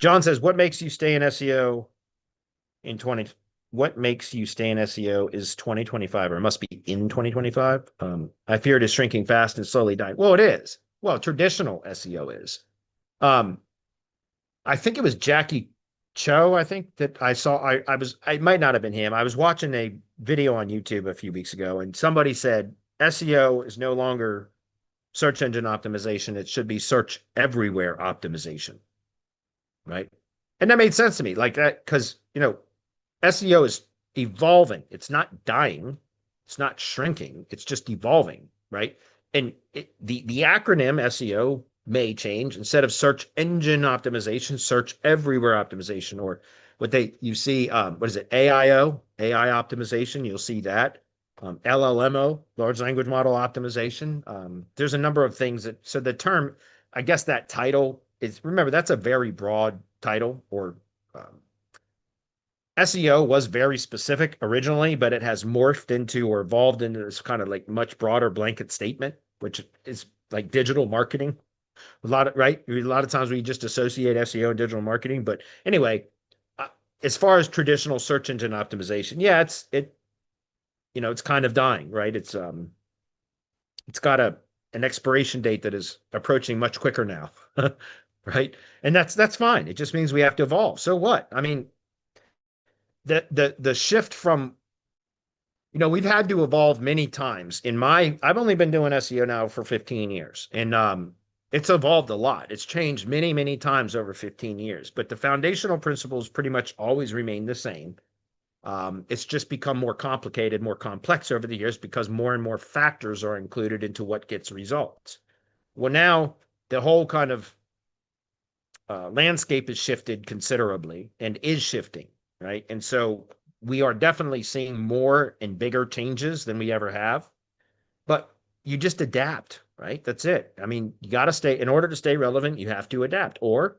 John says, what makes you stay in SEO in 20? What makes you stay in SEO is 2025, or it must be in 2025. I fear it is shrinking fast and slowly dying. Well, it is. Well, traditional SEO is. Um, I think it was Jackie Cho, I think that I saw. I might not have been him. I was watching a video on YouTube a few weeks ago, and somebody said SEO is no longer search engine optimization. It should be search everywhere optimization, right? And that made sense to me, like that, because SEO is evolving. It's not dying. It's not shrinking. It's just evolving, right? And the acronym SEO may change. Instead of search engine optimization, search everywhere optimization, or what you see, what is it? AIO, AI optimization. You'll see that. LLMO, large language model optimization. There's a number of things so the term, I guess that title is, remember, that's a very broad title, or SEO was very specific originally, but it has morphed into or evolved into this kind of like much broader blanket statement, which is like digital marketing. Right? A lot of times we just associate SEO and digital marketing. But anyway, uh, as far as traditional search engine optimization, yeah, it's kind of dying, right? It's got an expiration date that is approaching much quicker now. Right? And that's fine. It just means we have to evolve. So what? I mean, the shift from, we've had to evolve many times. I've only been doing SEO now for 15 years, and it's evolved a lot. It's changed many, many times over 15 years, but the foundational principles pretty much always remain the same. It's just become more complicated, more complex over the years because more and more factors are included into what gets results. Well, now the whole kind of landscape has shifted considerably and is shifting, right? And so we are definitely seeing more and bigger changes than we ever have, but you just adapt, right? That's it. I mean, you got to in order to stay relevant, you have to adapt, or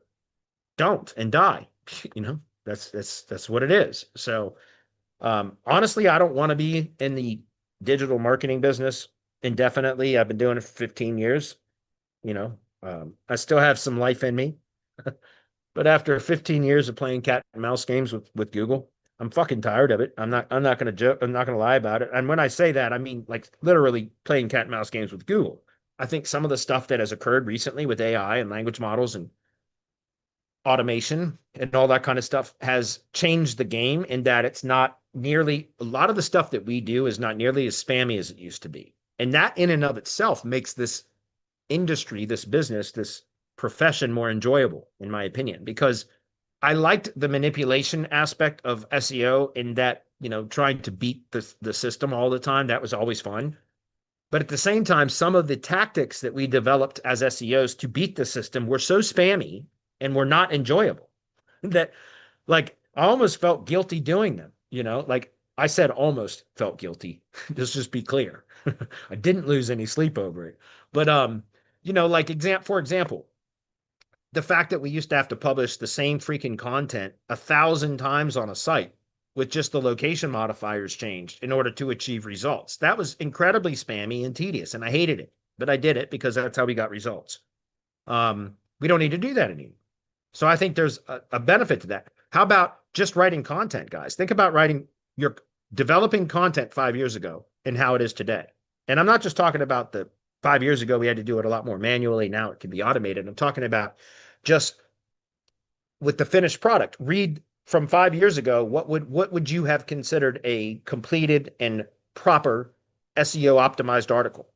don't and die. That's what it is. So honestly, I don't want to be in the digital marketing business indefinitely. I've been doing it for 15 years. I still have some life in me. But after 15 years of playing cat and mouse games with Google, I'm fucking tired of it. I'm not gonna joke, I'm not gonna lie about it. And when I say that, I mean like literally playing cat and mouse games with Google. I think some of the stuff that has occurred recently with AI and language models and automation and all that kind of stuff has changed the game, in that it's not nearly, a lot of the stuff that we do is not nearly as spammy as it used to be. And that in and of itself makes this industry, this business, this profession more enjoyable, in my opinion, because I liked the manipulation aspect of SEO, in that, trying to beat the system all the time. That was always fun. But at the same time, some of the tactics that we developed as SEOs to beat the system were so spammy and were not enjoyable that, like, I almost felt guilty doing them. Like I said, almost felt guilty. Let's just be clear. I didn't lose any sleep over it. But like for example, the fact that we used to have to publish the same freaking content 1,000 times on a site with just the location modifiers changed in order to achieve results. That was incredibly spammy and tedious, and I hated it, but I did it because that's how we got results. We don't need to do that anymore. So I think there's a benefit to that. How about just writing content, guys? Think about your developing content 5 years ago and how it is today. And I'm not just talking about the 5 years ago, we had to do it a lot more manually. Now it can be automated. I'm talking about just with the finished product. Read from 5 years ago. What would you have considered a completed and proper SEO optimized article?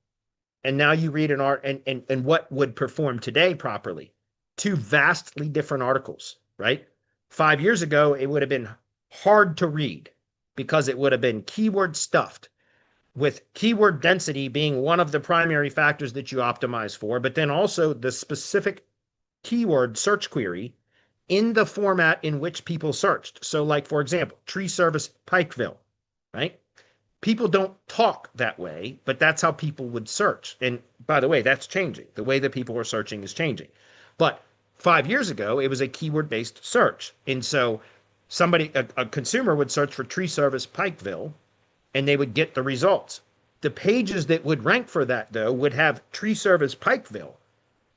And now you read an art and what would perform today properly? Two vastly different articles, right? 5 years ago, it would have been hard to read because it would have been keyword stuffed, with keyword density being one of the primary factors that you optimize for, but then also the specific keyword search query in the format in which people searched. So like, for example, tree service Pikeville, right? People don't talk that way, but that's how people would search. And by the way, that's changing. The way that people are searching is changing. But 5 years ago, it was a keyword-based search. And so a consumer would search for tree service Pikeville, and they would get the results. The pages that would rank for that, though, would have tree service Pikeville,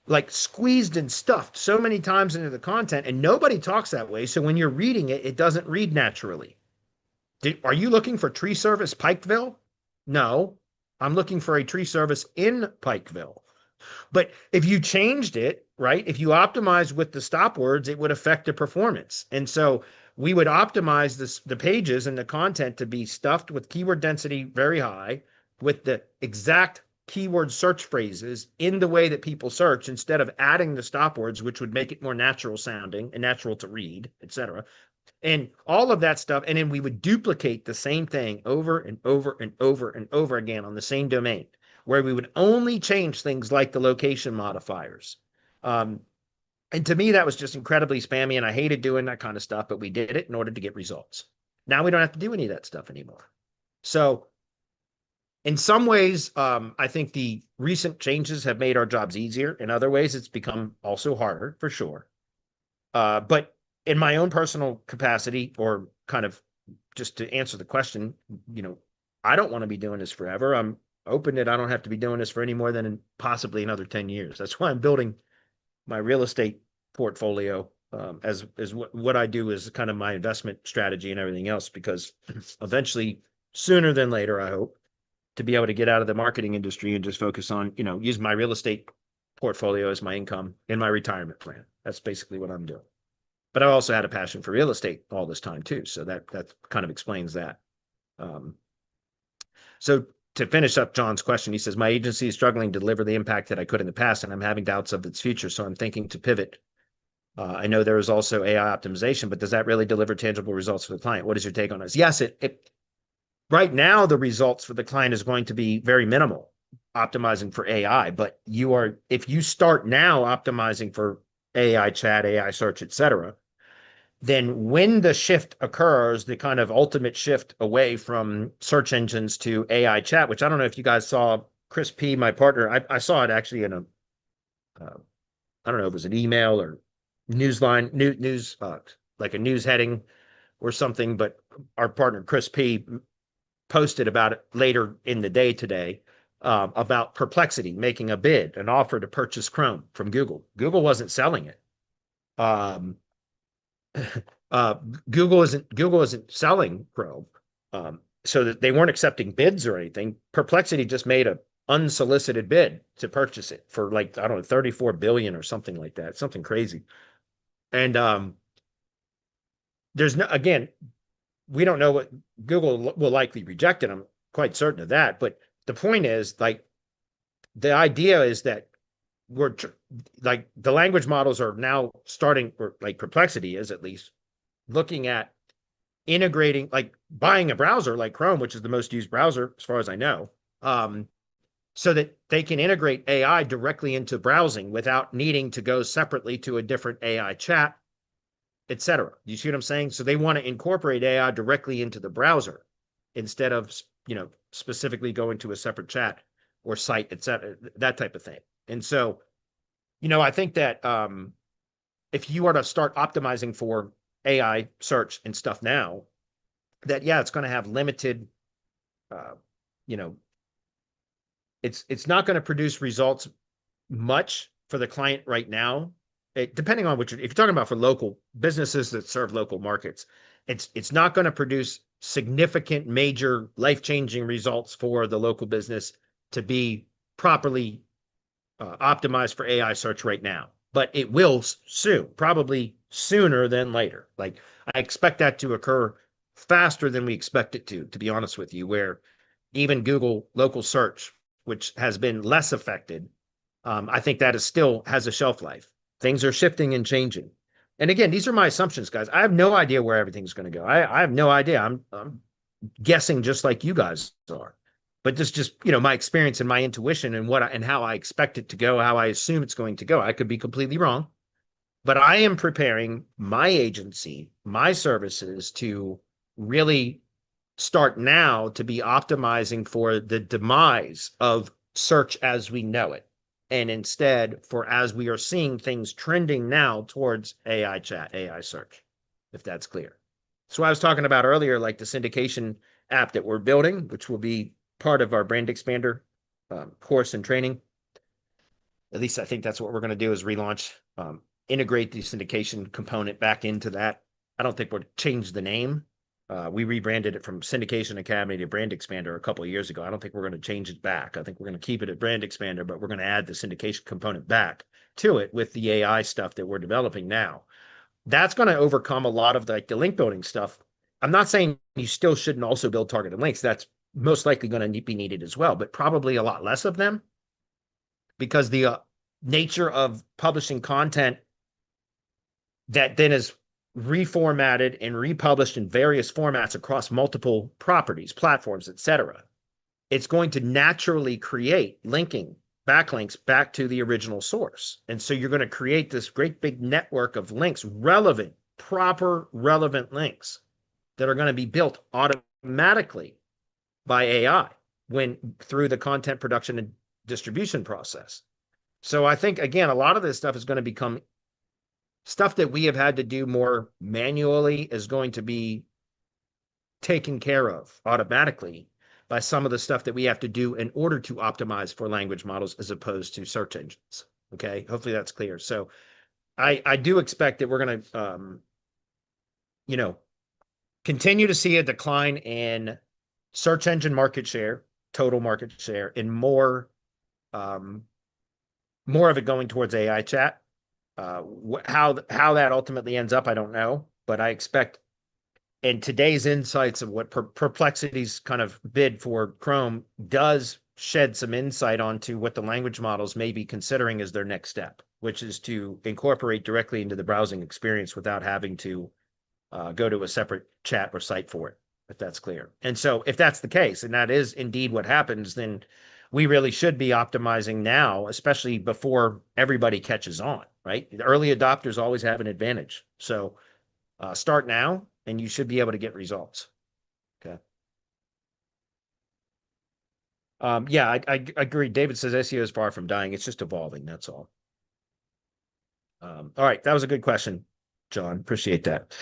like squeezed and stuffed so many times into the content, and nobody talks that way. So when you're reading it, it doesn't read naturally. Are you looking for tree service Pikeville? No, I'm looking for a tree service in Pikeville. But if you changed it, right, if you optimized with the stop words, it would affect the performance. And so we would optimize the pages and the content to be stuffed with keyword density very high, with the exact keyword search phrases in the way that people search, instead of adding the stop words, which would make it more natural sounding and natural to read, etc. And all of that stuff. And then we would duplicate the same thing over and over and over and over again on the same domain, where we would only change things like the location modifiers. Um, and to me, that was just incredibly spammy, and I hated doing that kind of stuff, but we did it in order to get results. Now we don't have to do any of that stuff anymore. So in some ways, I think the recent changes have made our jobs easier. In other ways, it's become also harder, for sure. But in my own personal capacity, or kind of just to answer the question, I don't want to be doing this forever. I'm open that I don't have to be doing this for any more than possibly another 10 years. That's why I'm building my real estate portfolio, as what I do is kind of my investment strategy and everything else, because eventually, sooner than later, I hope to be able to get out of the marketing industry and just focus on, use my real estate portfolio as my income in my retirement plan. That's basically what I'm doing. But I also had a passion for real estate all this time too. So that kind of explains that. So to finish up John's question, he says, my agency is struggling to deliver the impact that I could in the past, and I'm having doubts of its future. So I'm thinking to pivot. I know there is also AI optimization, but does that really deliver tangible results for the client? What is your take on this? Yes, it right now, the results for the client is going to be very minimal optimizing for AI, but if you start now optimizing for AI chat, AI search, etc., then when the shift occurs, the kind of ultimate shift away from search engines to AI chat, which I don't know if you guys saw, Chris P, my partner, I saw it actually in I don't know if it was an email or newsline, news, like a news heading or something, but our partner, Chris P, posted about it later in the day today, about Perplexity making a bid, an offer to purchase Chrome from Google. Google wasn't selling it. Um, uh, Google isn't selling Chrome, so that they weren't accepting bids or anything. Perplexity just made a unsolicited bid to purchase it for, like, I don't know, 34 billion or something like that, something crazy. And there's no, again, we don't know what Google will likely reject it. I'm quite certain of that. But the point is, like, the idea is that we're like, the language models are now starting, or like Perplexity is at least looking at integrating, like buying a browser like Chrome, which is the most used browser as far as I know, so that they can integrate AI directly into browsing without needing to go separately to a different AI chat, etc. You see what I'm saying? So they want to incorporate AI directly into the browser instead of, specifically going to a separate chat or site, etc., that type of thing. And so, I think that if you are to start optimizing for AI search and stuff now, that, yeah, it's going to have limited, uh, you know, it's not going to produce results much for the client right now. Depending on if you're talking about for local businesses that serve local markets, it's not going to produce significant, major, life-changing results for the local business to be properly optimized for AI search right now. But it will soon, probably sooner than later. Like, I expect that to occur faster than we expect it to be honest with you, where even Google local search, which has been less affected, I think that still has a shelf life. Things are shifting and changing. And again, these are my assumptions, guys. I have no idea where everything's going to go. I have no idea. I'm guessing just like you guys are. But this just, my experience and my intuition and and how I expect it to go, how I assume it's going to go. I could be completely wrong, but I am preparing my agency, my services, to really start now to be optimizing for the demise of search as we know it. And instead, for as we are seeing things trending now towards AI chat, AI search, if that's clear. So I was talking about earlier, like the syndication app that we're building, which will be part of our brand expander course and training. At least I think that's what we're going to do is relaunch, integrate the syndication component back into that. I don't think we'll change the name. We rebranded it from Syndication Academy to Brand Expander a couple of years ago. I don't think we're going to change it back. I think we're going to keep it at Brand Expander, but we're going to add the syndication component back to it with the AI stuff that we're developing now. That's going to overcome a lot of the link building stuff. I'm not saying you still shouldn't also build targeted links. That's most likely going to be needed as well, but probably a lot less of them because the nature of publishing content that then is reformatted and republished in various formats across multiple properties, platforms, etc. It's going to naturally create linking backlinks back to the original source. And so you're going to create this great big network of links, relevant, proper, relevant links that are going to be built automatically by AI when through the content production and distribution process. So I think, again, a lot of this stuff is going to become stuff that we have had to do more manually is going to be taken care of automatically by some of the stuff that we have to do in order to optimize for language models as opposed to search engines. Okay, hopefully that's clear. So I do expect that we're going to, continue to see a decline in search engine market share, total market share, and more of it going towards AI chat. How that ultimately ends up, I don't know, but I expect and today's insights of what Perplexity's kind of bid for Chrome does shed some insight onto what the language models may be considering as their next step, which is to incorporate directly into the browsing experience without having to go to a separate chat or site for it, if that's clear. And so if that's the case, and that is indeed what happens, then we really should be optimizing now, especially before everybody catches on, right? The early adopters always have an advantage. So start now, and you should be able to get results. Okay. Yeah, I agree. David says SEO is far from dying. It's just evolving. That's all. All right. That was a good question, John. Appreciate that.